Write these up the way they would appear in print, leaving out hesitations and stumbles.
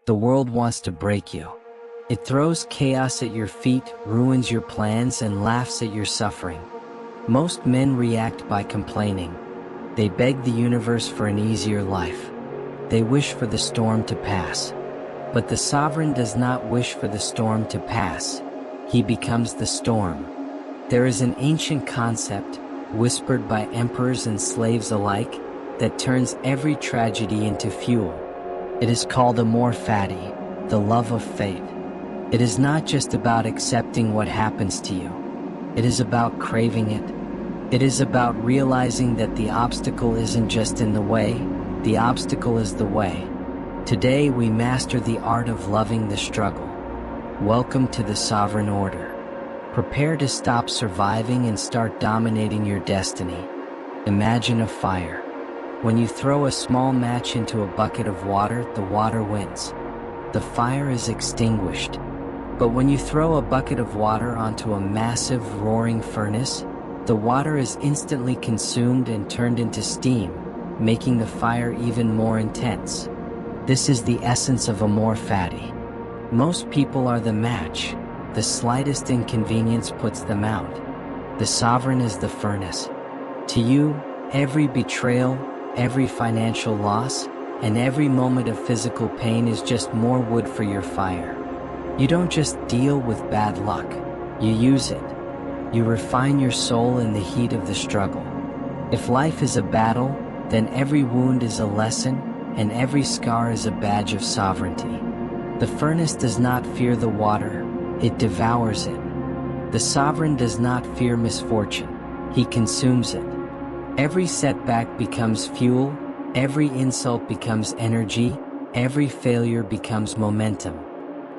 The world wants to break you. It throws chaos at your feet, ruins your plans, and laughs at your suffering. Most men react by complaining. They beg the universe for an easier life. They wish for the storm to pass. But the sovereign does not wish for the storm to pass. He becomes the storm. There is an ancient concept, whispered by emperors and slaves alike, that turns every tragedy into fuel. It is called Amor Fati, the love of fate. It is not just about accepting what happens to you. It is about craving it. It is about realizing that the obstacle isn't just in the way, the obstacle is the way. Today we master the art of loving the struggle. Welcome to the sovereign order. Prepare to stop surviving and start dominating your destiny. Imagine a fire. When you throw a small match into a bucket of water, the water wins. The fire is extinguished. But when you throw a bucket of water onto a massive, roaring furnace, the water is instantly consumed and turned into steam, making the fire even more intense. This is the essence of Amor Fati. Most people are the match. The slightest inconvenience puts them out. The sovereign is the furnace. To you, every betrayal, every financial loss, and every moment of physical pain is just more wood for your fire. You don't just deal with bad luck, you use it. You refine your soul in the heat of the struggle. If life is a battle, then every wound is a lesson, and every scar is a badge of sovereignty. The furnace does not fear the water, it devours it. The sovereign does not fear misfortune, he consumes it. Every setback becomes fuel, every insult becomes energy, every failure becomes momentum.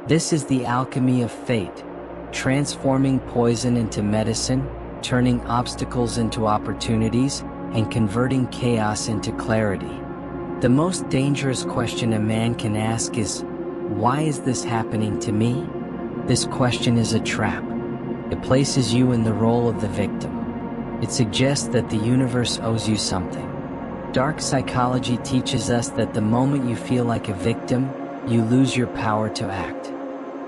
This is the alchemy of fate, transforming poison into medicine, turning obstacles into opportunities, and converting chaos into clarity. The most dangerous question a man can ask is, why is this happening to me? This question is a trap. It places you in the role of the victim. It suggests that the universe owes you something. Dark psychology teaches us that the moment you feel like a victim, you lose your power to act.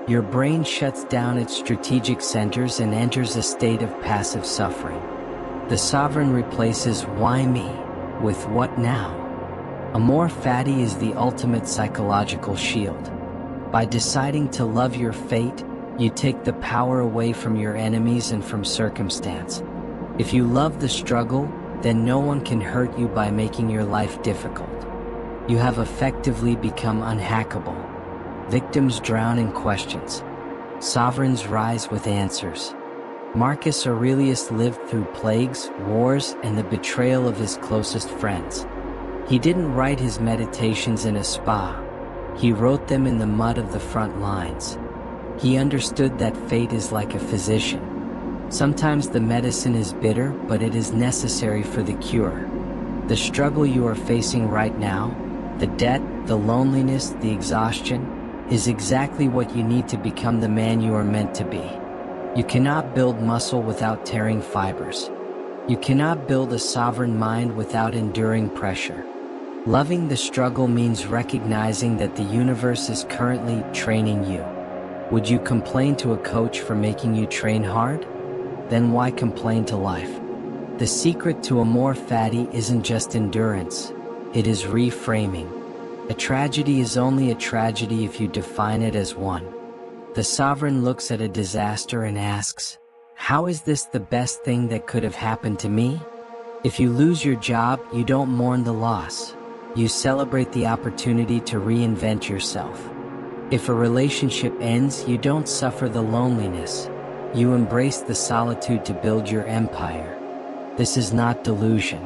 Your brain shuts down its strategic centers and enters a state of passive suffering. The sovereign replaces "why me" with "what now?" Amor Fati is the ultimate psychological shield. By deciding to love your fate, you take the power away from your enemies and from circumstance. If you love the struggle, then no one can hurt you by making your life difficult. You have effectively become unhackable. Victims drown in questions. Sovereigns rise with answers. Marcus Aurelius lived through plagues, wars, and the betrayal of his closest friends. He didn't write his meditations in a spa. He wrote them in the mud of the front lines. He understood that fate is like a physician. Sometimes the medicine is bitter, but it is necessary for the cure. The struggle you are facing right now, the debt, the loneliness, the exhaustion, is exactly what you need to become the man you are meant to be. You cannot build muscle without tearing fibers. You cannot build a sovereign mind without enduring pressure. Loving the struggle means recognizing that the universe is currently training you. Would you complain to a coach for making you train hard? Then why complain to life? The secret to Amor Fati isn't just endurance, it is reframing. A tragedy is only a tragedy if you define it as one. The sovereign looks at a disaster and asks, how is this the best thing that could have happened to me? If you lose your job, you don't mourn the loss. You celebrate the opportunity to reinvent yourself. If a relationship ends, you don't suffer the loneliness. You embrace the solitude to build your empire. This is not delusion.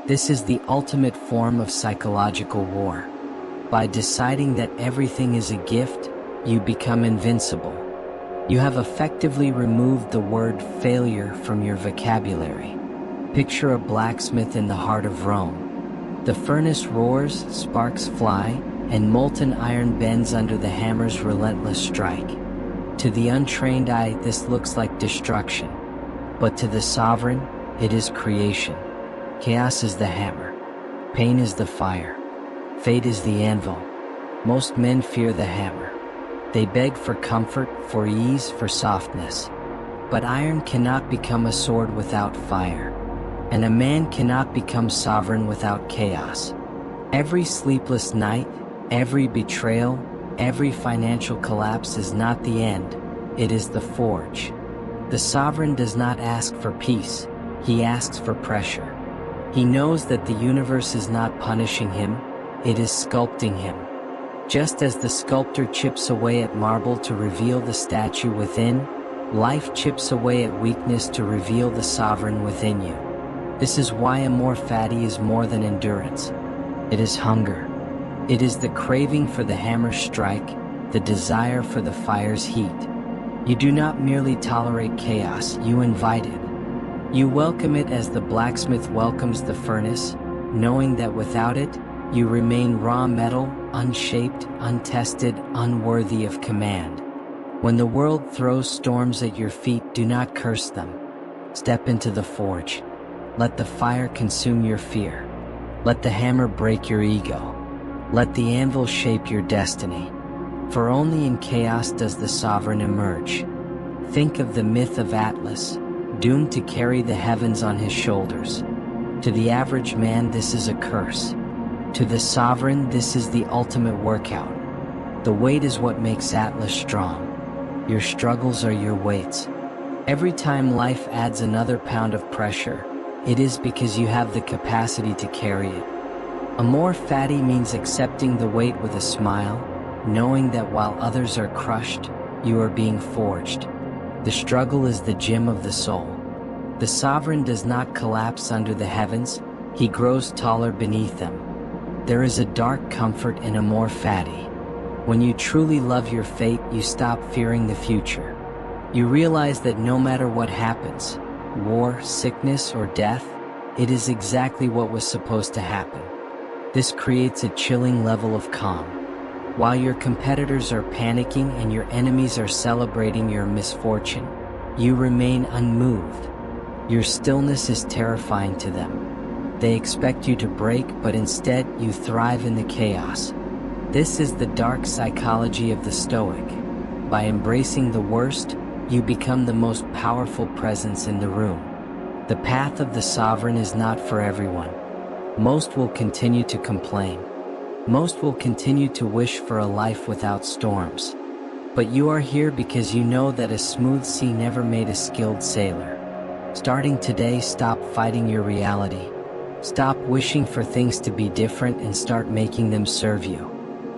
This is the ultimate form of psychological war. By deciding that everything is a gift, you become invincible. You have effectively removed the word failure from your vocabulary. Picture a blacksmith in the heart of Rome. The furnace roars, sparks fly, and molten iron bends under the hammer's relentless strike. To the untrained eye, this looks like destruction. But to the sovereign, it is creation. Chaos is the hammer. Pain is the fire. Fate is the anvil. Most men fear the hammer. They beg for comfort, for ease, for softness. But iron cannot become a sword without fire, and a man cannot become sovereign without chaos. Every sleepless night, every betrayal, every financial collapse is not the end, it is the forge. The sovereign does not ask for peace, he asks for pressure. He knows that the universe is not punishing him, it is sculpting him. Just as the sculptor chips away at marble to reveal the statue within, life chips away at weakness to reveal the sovereign within you. This is why Amor Fati is more than endurance. It is hunger. It is the craving for the hammer's strike, the desire for the fire's heat. You do not merely tolerate chaos, you invite it. You welcome it as the blacksmith welcomes the furnace, knowing that without it, you remain raw metal, unshaped, untested, unworthy of command. When the world throws storms at your feet, do not curse them. Step into the forge. Let the fire consume your fear. Let the hammer break your ego. Let the anvil shape your destiny. For only in chaos does the sovereign emerge. Think of the myth of Atlas, doomed to carry the heavens on his shoulders. To the average man, this is a curse. To the sovereign, this is the ultimate workout. The weight is what makes Atlas strong. Your struggles are your weights. Every time life adds another pound of pressure, it is because you have the capacity to carry it. Amor Fati means accepting the weight with a smile, knowing that while others are crushed, you are being forged. The struggle is the gym of the soul. The sovereign does not collapse under the heavens, he grows taller beneath them. There is a dark comfort in Amor Fati. When you truly love your fate, you stop fearing the future. You realize that no matter what happens, war, sickness, or death, it is exactly what was supposed to happen. This creates a chilling level of calm. While your competitors are panicking and your enemies are celebrating your misfortune, you remain unmoved. Your stillness is terrifying to them. They expect you to break, but instead you thrive in the chaos. This is the dark psychology of the Stoic. By embracing the worst, you become the most powerful presence in the room. The path of the sovereign is not for everyone. Most will continue to complain. Most will continue to wish for a life without storms. But you are here because you know that a smooth sea never made a skilled sailor. Starting today, stop fighting your reality. Stop wishing for things to be different and start making them serve you.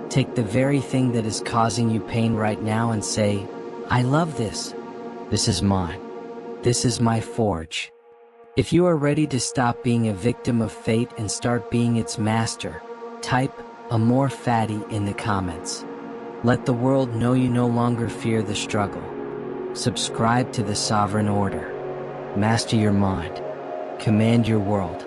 Take the very thing that is causing you pain right now and say, I love this. This is mine. This is my forge. If you are ready to stop being a victim of fate and start being its master, type Amor Fati in the comments. Let the world know you no longer fear the struggle. Subscribe to the Sovereign Order. Master your mind. Command your world.